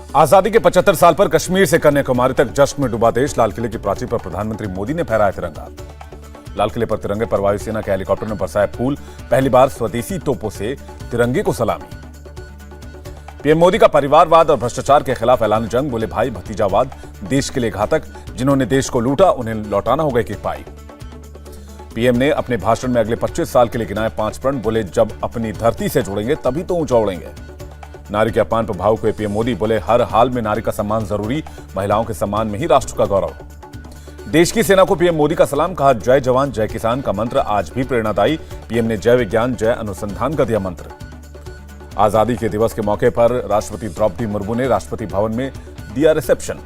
आजादी के 75 साल पर कश्मीर से कन्याकुमारी तक जश्न में डूबा देश। लाल किले की प्राचीर पर प्रधानमंत्री मोदी ने फहराया तिरंगा। लाल किले पर तिरंगे पर वायुसेना के हेलीकॉप्टर ने बरसाए फूल। पहली बार स्वदेशी तोपों से तिरंगे को सलामी। पीएम मोदी का परिवारवाद और भ्रष्टाचार के खिलाफ ऐलान जंग। बोले भाई भतीजावाद देश के लिए घातक, जिन्होंने देश को लूटा उन्हें लौटाना होगा एक पाई। पीएम ने अपने भाषण में अगले 25 साल के लिए गिनाए 5 प्रण। बोले जब अपनी धरती से जुड़ेंगे तभी तो ऊंचा उड़ेंगे। नारी के अपमान पर भावुक हुए पीएम मोदी। बोले हर हाल में नारी का सम्मान जरूरी, महिलाओं के सम्मान में ही राष्ट्र का गौरव। देश की सेना को पीएम मोदी का सलाम। कहा जय जवान जय किसान का मंत्र आज भी प्रेरणादायी। पीएम ने जय विज्ञान जय अनुसंधान का दिया मंत्र। आजादी के दिवस के मौके पर राष्ट्रपति द्रौपदी मुर्मू ने राष्ट्रपति भवन में दिया रिसेप्शन।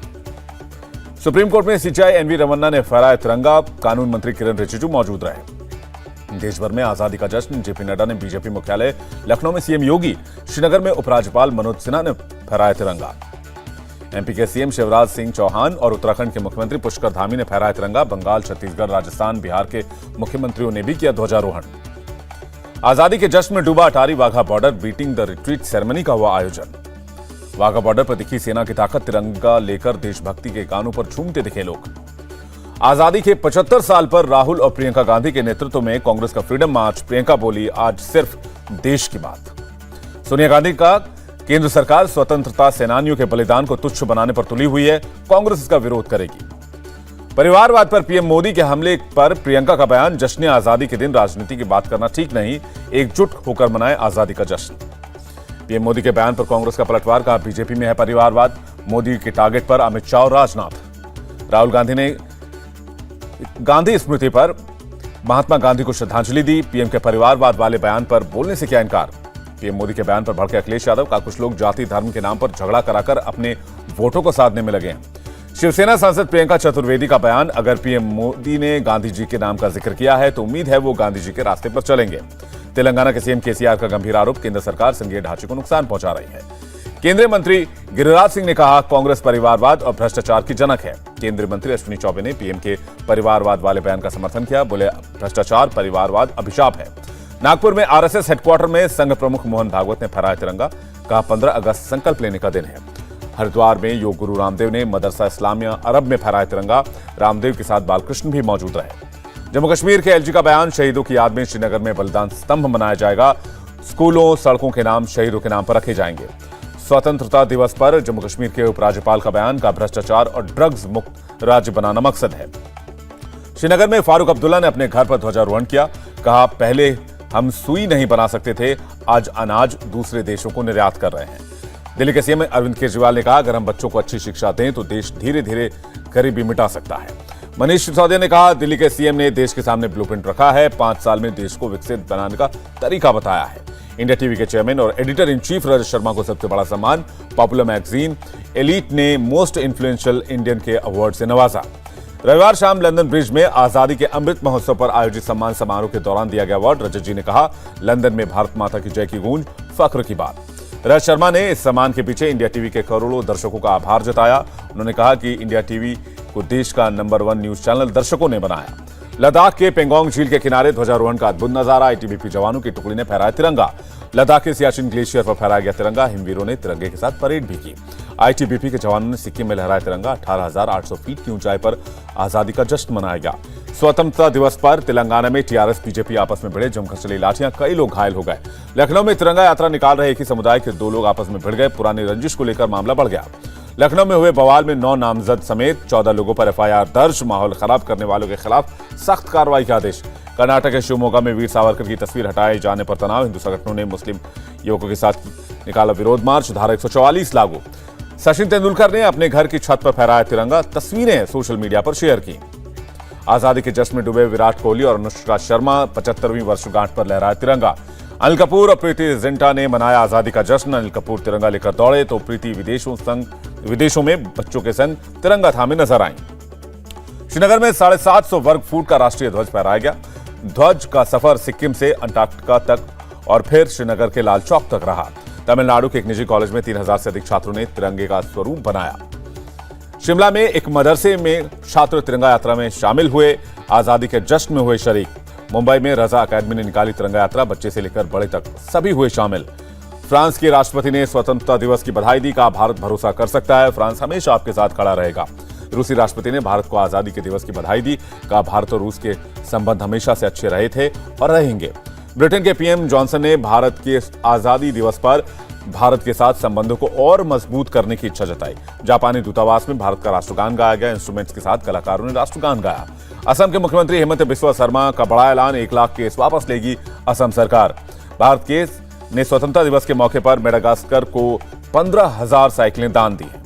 सुप्रीम कोर्ट में सीजेआई एनवी रमन्ना ने फहराया तिरंगा। कानून मंत्री किरण रिजिजू मौजूद रहे। देश भर में आजादी का जश्न। जेपी नड्डा ने बीजेपी मुख्यालय लखनऊ में सीएम योगी, श्रीनगर में उपराज्यपाल मनोज सिन्हा ने फहराया तिरंगा। एमपी के सीएम शिवराज सिंह चौहान और उत्तराखंड के मुख्यमंत्री पुष्कर धामी ने फहराया तिरंगा। बंगाल, छत्तीसगढ़, राजस्थान, बिहार के मुख्यमंत्रियों ने भी किया ध्वजारोहण। आजादी के जश्न में डूबा Attari Wagah border. Beating the retreat ceremony का हुआ आयोजन। वाघा बॉर्डर पर दिखी सेना की ताकत। तिरंगा लेकर देशभक्ति के गानों पर झूमते दिखे लोग। आजादी के 75 साल पर राहुल और प्रियंका गांधी के नेतृत्व में कांग्रेस का फ्रीडम मार्च। प्रियंका बोली आज सिर्फ देश की बात। सोनिया गांधी का केंद्र सरकार स्वतंत्रता सेनानियों के बलिदान को तुच्छ बनाने पर तुली हुई है, कांग्रेस इसका विरोध करेगी। परिवारवाद पर पीएम मोदी के हमले पर प्रियंका का बयान। जश्न आजादी के दिन राजनीति की बात करना ठीक नहीं, एकजुट होकर मनाएं आजादी का जश्न। पीएम मोदी के बयान पर कांग्रेस का पलटवार। कहा बीजेपी में है परिवारवाद। मोदी के टारगेट पर अमित शाह और राजनाथ। राहुल गांधी ने गांधी स्मृति पर महात्मा गांधी को श्रद्धांजलि दी। पीएम के परिवारवाद वाले बयान पर बोलने से किया इनकार। पीएम मोदी के बयान पर भड़के अखिलेश यादव। का कुछ लोग जाति धर्म के नाम पर झगड़ा कराकर अपने वोटों को साधने में लगे हैं। शिवसेना सांसद प्रियंका चतुर्वेदी का बयान। अगर पीएम मोदी ने गांधी जी के नाम का जिक्र किया है तो उम्मीद है वो गांधी जी के रास्ते पर चलेंगे। तेलंगाना के सीएम केसीआर का गंभीर आरोप। केंद्र सरकार संघीय ढांचे को नुकसान पहुंचा रही है। केंद्रीय मंत्री गिरिराज सिंह ने कहा कांग्रेस परिवारवाद और भ्रष्टाचार की जनक है। केंद्रीय मंत्री अश्विनी चौबे ने पीएम के परिवारवाद वाले बयान का समर्थन किया। बोले भ्रष्टाचार परिवारवाद अभिशाप है। नागपुर में आरएसएस हेडक्वार्टर में संघ प्रमुख मोहन भागवत ने फहराया तिरंगा। कहा 15 अगस्त संकल्प लेने का दिन है। हरिद्वार में योग गुरु रामदेव ने मदरसा इस्लामिया अरब में फहराया तिरंगा। रामदेव के साथ बालकृष्ण भी मौजूद रहे। जम्मू कश्मीर के एलजी का बयान। शहीदों की याद में श्रीनगर में बलिदान स्तंभ मनाया जाएगा। स्कूलों सड़कों के नाम शहीदों के नाम पर रखे जाएंगे। स्वतंत्रता दिवस पर जम्मू कश्मीर के उपराज्यपाल का बयान। का भ्रष्टाचार और ड्रग्स मुक्त राज्य बनाना मकसद है। श्रीनगर में फारूक अब्दुल्ला ने अपने घर पर ध्वजारोहण किया। कहा पहले हम सुई नहीं बना सकते थे, आज अनाज दूसरे देशों को निर्यात कर रहे हैं। दिल्ली के सीएम अरविंद केजरीवाल ने कहा अगर हम बच्चों को अच्छी शिक्षा दें तो देश धीरे धीरे गरीबी मिटा सकता है। मनीष सिसोदिया ने कहा दिल्ली के सीएम ने देश के सामने ब्लूप्रिंट रखा है, 5 साल में देश को विकसित बनाने का तरीका बताया है। इंडिया टीवी के चेयरमैन और editor in chief Rajat Sharma को सबसे बड़ा सम्मान। पॉपुलर मैगजीन एलीट ने मोस्ट इन्फ्लुएंशियल इंडियन के अवार्ड से नवाजा। रविवार शाम लंदन ब्रिज में आजादी के अमृत महोत्सव पर आयोजित सम्मान समारोह के दौरान दिया गया अवार्ड। रजत जी ने कहा लंदन में भारत माता की जय की गूंज फख्र की बात। रजत शर्मा ने इस सम्मान के पीछे इंडिया टीवी के करोड़ों दर्शकों का आभार जताया। उन्होंने कहा कि इंडिया टीवी को देश का नंबर 1 न्यूज चैनल दर्शकों ने बनाया। लद्दाख के पेंगोंग झील के किनारे ध्वजारोहण का अद्भुत नजारा। आईटीबीपी जवानों की टुकड़ी ने फहराया तिरंगा। लद्दाख के सियाचिन ग्लेशियर पर फहराया गया तिरंगा। हिमवीरों ने तिरंगे के साथ परेड भी की। आईटीबीपी के जवानों ने सिक्किम में लहराया तिरंगा। 18,800 फीट की ऊंचाई पर आजादी का जश्न मनाया गया। स्वतंत्रता दिवस पर तेलंगाना में टीआरएस बीजेपी आपस में भिड़े। जमकर चली लाठियां, कई लोग घायल हो गए। लखनऊ में तिरंगा यात्रा निकाल रहे एक ही समुदाय के 2 लोग आपस में भिड़ गए। पुरानी रंजिश को लेकर मामला बढ़ गया। लखनऊ में हुए बवाल में 9 नामजद समेत 14 लोगों पर एफआईआर दर्ज। माहौल खराब करने वालों के खिलाफ सख्त कार्रवाई का आदेश। कर्नाटक के शिवमोगा में वीर सावरकर की तस्वीर हटाए जाने पर तनाव। हिंदू संगठनों ने मुस्लिम युवकों के साथ निकाला विरोध मार्च। धारा 144 लागू। सचिन तेंदुलकर ने अपने घर की छत पर फहराया तिरंगा। तस्वीरें सोशल मीडिया पर शेयर की। आजादी के जश्न में डूबे विराट कोहली और अनुष्का शर्मा 75वीं वर्षगांठ पर लहराया तिरंगा। अनिल कपूर और प्रीति जिंटा ने मनाया आजादी का जश्न। अनिल कपूर तिरंगा लेकर दौड़े तो प्रीति विदेशों में बच्चों के संग तिरंगा थामे नजर आईं। श्रीनगर में 750 वर्ग फुट का राष्ट्रीय ध्वज फहराया गया। ध्वज का सफर सिक्किम से अंटार्कटिका तक और फिर श्रीनगर के लाल चौक तक रहा। तमिलनाडु के एक निजी कॉलेज में 3000 से अधिक छात्रों ने तिरंगे का स्वरूप बनाया। शिमला में एक मदरसे में छात्र तिरंगा यात्रा में शामिल हुए। आजादी के जश्न में हुए शरीक। मुंबई में रजा अकादमी ने निकाली तिरंगा यात्रा। बच्चे से लेकर बड़े तक सभी हुए शामिल। फ्रांस के राष्ट्रपति ने स्वतंत्रता दिवस की बधाई दी, कहा भारत भरोसा कर सकता है, फ्रांस हमेशा आपके साथ खड़ा रहेगा। रूसी राष्ट्रपति ने भारत को आजादी के दिवस की बधाई दी, कहा भारत और रूस के संबंध हमेशा से अच्छे रहे थे और रहेंगे। ब्रिटेन के पीएम जॉनसन ने भारत के आजादी दिवस पर भारत के साथ संबंधों को और मजबूत करने की इच्छा जताई। जापानी दूतावास में भारत का राष्ट्रगान गाया गया, इंस्ट्रूमेंट्स के साथ कलाकारों ने राष्ट्रगान गाया। असम के मुख्यमंत्री हेमंत बिस्वा शर्मा का बड़ा ऐलान, 1 लाख केस वापस लेगी असम सरकार। भारत ने स्वतंत्रता दिवस के मौके पर मेडागास्कर को 15,000 साइकिलें दान दी हैं।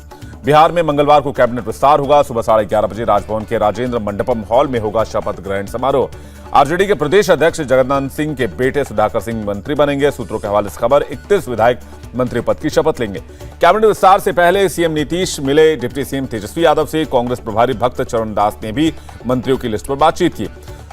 बिहार में मंगलवार को कैबिनेट विस्तार होगा, सुबह 11:30 बजे राजभवन के राजेंद्र मंडपम हॉल में होगा शपथ ग्रहण समारोह। आरजेडी के प्रदेश अध्यक्ष जगन्नाथ सिंह के बेटे सुधाकर सिंह मंत्री बनेंगे। सूत्रों के हवाले से खबर, 31 विधायक मंत्री पद की शपथ लेंगे। कैबिनेट विस्तार से पहले सीएम नीतीश मिले डिप्टी सीएम तेजस्वी यादव से। कांग्रेस प्रभारी भक्त चरण दास ने भी मंत्रियों की लिस्ट पर बातचीत की।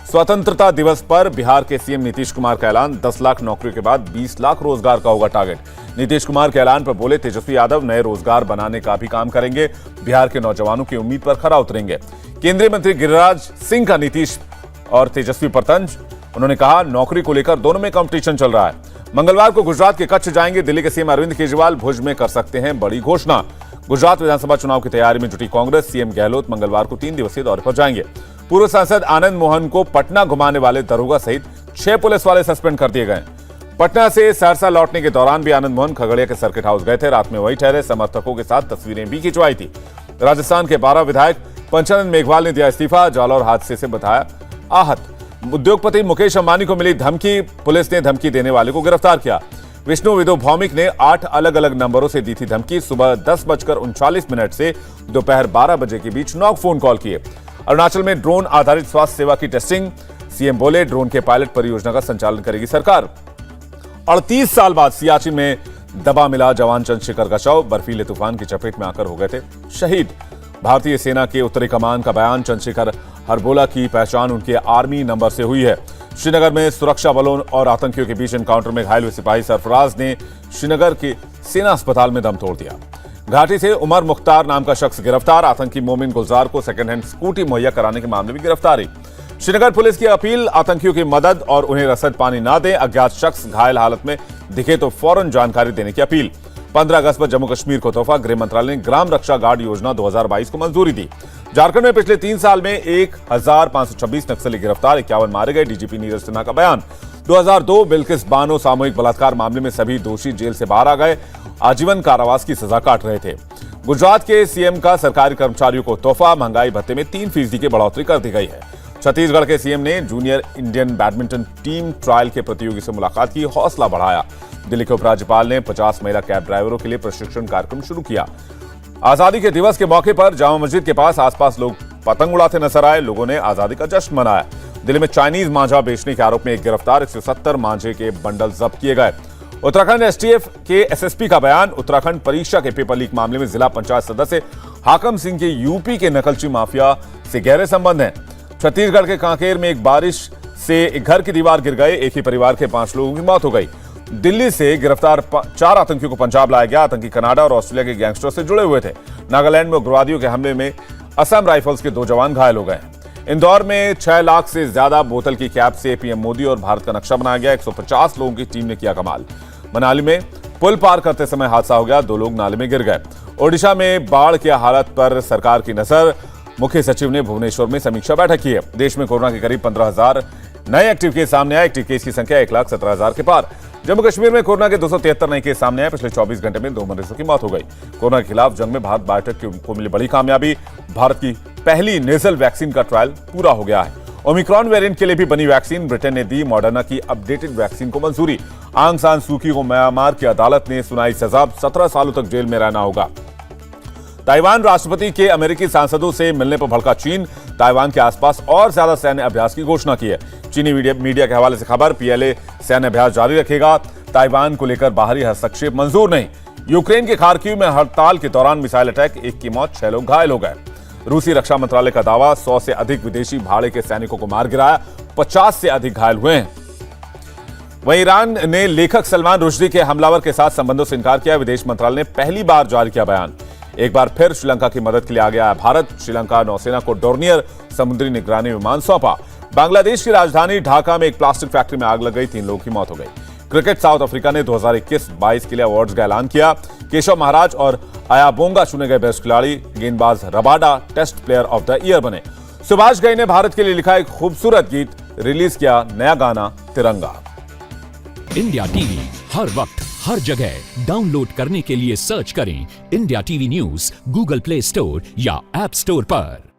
स्वतंत्रता दिवस पर बिहार के सीएम नीतीश कुमार का ऐलान, 10 लाख नौकरियों के बाद 20 लाख रोजगार का होगा टारगेट। नीतीश कुमार के ऐलान पर बोले तेजस्वी यादव, नए रोजगार बनाने का भी काम करेंगे, बिहार के नौजवानों की उम्मीद पर खरा उतरेंगे। केंद्रीय मंत्री गिरिराज सिंह का नीतीश और तेजस्वी पर तंज, उन्होंने कहा नौकरी को लेकर दोनों में कंपटीशन चल रहा है। मंगलवार को गुजरात के कच्छ जाएंगे, दिल्ली के सीएम अरविंद केजरीवाल भुज में कर सकते हैं बड़ी घोषणा। गुजरात विधानसभा चुनाव की तैयारी में जुटी कांग्रेस, सीएम गहलोत मंगलवार को 3 दिवसीय दौरे पर जाएंगे। पूर्व सांसद आनंद मोहन को पटना घुमाने वाले दरोगा सहित 6 पुलिस वाले सस्पेंड कर दिए गए। पटना से सहरसा लौटने के दौरान भी आनंद मोहन खगड़िया के सर्किट हाउस गए थे, रात में वहीं ठहरे, समर्थकों के साथ तस्वीरें भी खिंचवाई थी। राजस्थान के 12 विधायक पंचानंद मेघवाल ने दिया इस्तीफा, जालौर हादसे से बताया आहत। उद्योगपति मुकेश अंबानी को मिली धमकी, पुलिस ने धमकी देने वाले को गिरफ्तार किया। विष्णु विदो भौमिक ने 8 अलग अलग नंबरों से दी थी धमकी, सुबह 10:39 से दोपहर 12 बजे के बीच 9 फोन कॉल किए। अरुणाचल में ड्रोन आधारित स्वास्थ्य सेवा की टेस्टिंग, सीएम बोले ड्रोन के पायलट परियोजना का संचालन करेगी सरकार। 38 साल बाद सियाचिन में दबा मिला जवान चंद्रशेखर का शव, बर्फीले तूफान की चपेट में आकर हो गए थे शहीद। भारतीय सेना के उत्तरी कमान का बयान, चंद्रशेखर हरबोला की पहचान उनके आर्मी नंबर से हुई है। श्रीनगर में सुरक्षा बलों और आतंकियों के बीच एनकाउंटर में घायल हुए सिपाही सरफराज ने श्रीनगर के सेना अस्पताल में दम तोड़ दिया। घाटी से उमर मुख्तार नाम का शख्स गिरफ्तार, आतंकी मोमिन गुलजार को सेकंड हैंड स्कूटी मुहैया कराने के मामले में गिरफ्तारी। श्रीनगर पुलिस की अपील, आतंकियों की मदद और उन्हें रसद पानी ना दें, अज्ञात शख्स घायल हालत में दिखे तो फौरन जानकारी देने की अपील। 15 अगस्त पर जम्मू कश्मीर को तोहफा, गृह मंत्रालय ने ग्राम रक्षा गार्ड योजना 2022 को मंजूरी दी। झारखंड में पिछले 3 साल में 1526 नक्सली गिरफ्तार, 51 मारे गए, डीजीपी नीरज सिन्हा का बयान। 2002 बिल्किस बानो सामूहिक बलात्कार मामले में सभी दोषी जेल से बाहर आ गए, आजीवन कारावास की सजा काट रहे थे। गुजरात के सीएम का सरकारी कर्मचारियों को तोहफा, महंगाई भत्ते में 3% की बढ़ोतरी कर दी गई है। छत्तीसगढ़ के सीएम ने junior Indian badminton team trial के प्रतियोगी से मुलाकात की, हौसला बढ़ाया। दिल्ली के उपराज्यपाल ने 50 महिला कैब ड्राइवरों के लिए प्रशिक्षण कार्यक्रम शुरू किया। आजादी के दिवस के मौके पर जामा मस्जिद के पास आसपास लोग पतंग उड़ाते नजर आए, लोगों ने आजादी का जश्न मनाया। दिल्ली में चाइनीज मांझा बेचने के आरोप में एक गिरफ्तार, 170 मांझे के बंडल जब्त किए गए। उत्तराखंड एसटीएफ के एसएसपी का बयान, उत्तराखंड परीक्षा के पेपर लीक मामले में जिला पंचायत सदस्य हाकम सिंह के यूपी के नकलची माफिया से गहरे संबंध हैं। छत्तीसगढ़ के कांकेर में एक बारिश से एक घर की दीवार गिर गए, एक ही परिवार के 5 लोगों की मौत हो गई। दिल्ली से गिरफ्तार 4 आतंकियों को पंजाब लाया गया, आतंकी कनाडा और ऑस्ट्रेलिया के गैंगस्टर से जुड़े हुए थे। नागालैंड में उग्रवादियों के हमले में असम राइफल्स के 2 जवान घायल हो गए। इंदौर में 6 लाख से ज्यादा बोतल की कैप से पीएम मोदी और भारत का नक्शा बनाया गया, 150 लोगों की टीम ने किया कमाल। मनाली में पुल पार करते समय हादसा हो गया, 2 लोग नाले में गिर गए। ओडिशा में बाढ़ की हालत पर सरकार की नजर, मुख्य सचिव ने भुवनेश्वर में समीक्षा बैठक की है। देश में कोरोना के करीब 15,000 नए एक्टिव केस सामने आए, एक्टिव केस की संख्या 1,17,000 के पार। जम्मू कश्मीर में कोरोना के 273 नए केस सामने आए, पिछले 24 घंटे में 2 मरीजों की मौत हो गई। कोरोना के खिलाफ जंग में भारत बायोटेक को मिली बड़ी कामयाबी, भारत की पहली नेजल वैक्सीन का ट्रायल पूरा हो गया है। ओमिक्रॉन वेरिएंट के लिए भी बनी वैक्सीन, ब्रिटेन ने दी मॉडर्ना की अपडेटेड वैक्सीन को मंजूरी। आंग सान सूकी को म्यांमार की अदालत ने सुनाई सजा, 17 सालों तक जेल में रहना होगा। ताइवान राष्ट्रपति के अमेरिकी सांसदों से मिलने पर भड़का चीन, ताइवान के आसपास और ज्यादा सैन्य अभ्यास की घोषणा की है। चीनी मीडिया के हवाले से खबर, पीएलए सैन्य अभ्यास जारी रखेगा, ताइवान को लेकर बाहरी हस्तक्षेप मंजूर नहीं। यूक्रेन के खार्किव में हड़ताल के दौरान मिसाइल अटैक, 1 की मौत, 6 लोग घायल हो गए। रूसी रक्षा मंत्रालय का दावा, 100 से अधिक विदेशी भाड़े के सैनिकों को मार गिराया, 50 से अधिक घायल हुए हैं। वहीं ईरान ने लेखक सलमान रुश्दी के हमलावर के साथ संबंधों से इनकार किया, विदेश मंत्रालय ने पहली बार जारी किया बयान। एक बार फिर श्रीलंका की मदद के लिए आ गया है भारत, श्रीलंका नौसेना को डोर्नियर समुद्री निगरानी विमान सौंपा। बांग्लादेश की राजधानी ढाका में एक प्लास्टिक फैक्ट्री में आग लग गई, 3 लोगों की मौत हो गई। क्रिकेट साउथ अफ्रीका ने 2021-22 के लिए अवार्ड्स का ऐलान किया। केशव महाराज और अयाबोंगा चुने गए बेस्ट खिलाड़ी। गेंदबाज Rabada test player of the year बने। सुभाष घई ने भारत के लिए लिखा एक खूबसूरत गीत, रिलीज किया नया गाना तिरंगा। इंडिया टीवी हर वक्त हर जगह डाउनलोड करने के लिए सर्च करें India TV news Google play store या ऐप स्टोर पर।